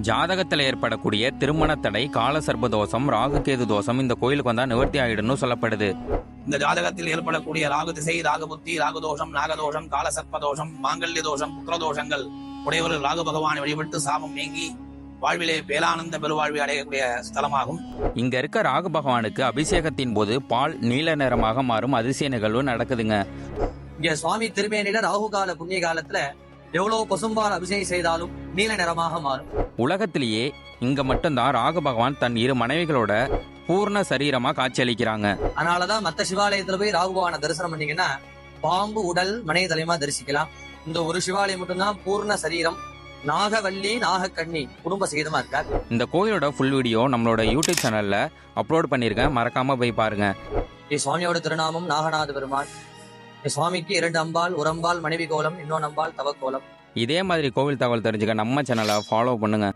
ஜாதகத்தில் ஏற்படக்கூடிய திருமண தடை, காலசர்ப்ப தோஷம், ராகுகேது தோஷம் இந்த கோயிலுக்கு வந்தா நிவர்த்தி ஆயிடும்னு சொல்லப்படுது. இந்த ஜாதகத்தில் ஏற்படக்கூடிய ராகு திசை, ராகு புத்தி, ராகு தோஷம், நாகதோஷம், காலசர்ப்ப தோஷம், மாங்கல்ய தோஷம், புத்திர தோஷங்கள் உடையவர்கள் ராகு பகவானை வழிபட்டு சாபம் நீங்கி வாழ்விலே பேலானந்த பெருவாழ்வை அடையக்கூடிய ஸ்தலமாகும். இங்க இருக்க ராகு பகவானுக்கு அபிஷேகத்தின் போது பால் நீல நிறமாக மாறும் அதிசய நிகழ்வு நடக்குதுங்க. இங்க சுவாமி திருமேனில ராகு கால புண்ணிய காலத்துல எவ்வளவு பசும்பால் அபிஷேகம் செய்தாலும் நீல நிறமாக மாறும். உலகத்திலேயே இங்க மட்டும்தான் ராகு பகவான் தன் இரு மனைவிகளோட பூர்ண சரீரமா காட்சியளிக்கிறாங்க. அதனாலதான் மத்த சிவாலயத்துல போய் ராகு பகவானை தரிசனம் பண்ணீங்கன்னா பாம்பு உடல் மனை தலைமா தரிசிக்கலாம். இந்த ஒரு சிவாலயம் மட்டும்தான் பூர்ண சரீரம், நாகவல்லி நாகக்கண்ணி குடும்ப சகிதமா இருக்கார். இந்த கோயிலோட ஃபுல் வீடியோ நம்மளோட யூடியூப் சேனல்ல அப்லோட் பண்ணிருக்கேன், மறக்காம போய் பாருங்க. சுவாமியோட திருநாமம் நாகநாத பெருமாள். சுவாமிக்கு 2 அம்பாள், ஒரு அம்பாள் மனைவி கோலம், இன்னொன்று அம்பாள் தவக்கோலம். இதே மாதிரி கோவில் தகவல் தெரிஞ்சுக்க நம்ம சேனலை ஃபாலோ பண்ணுங்க.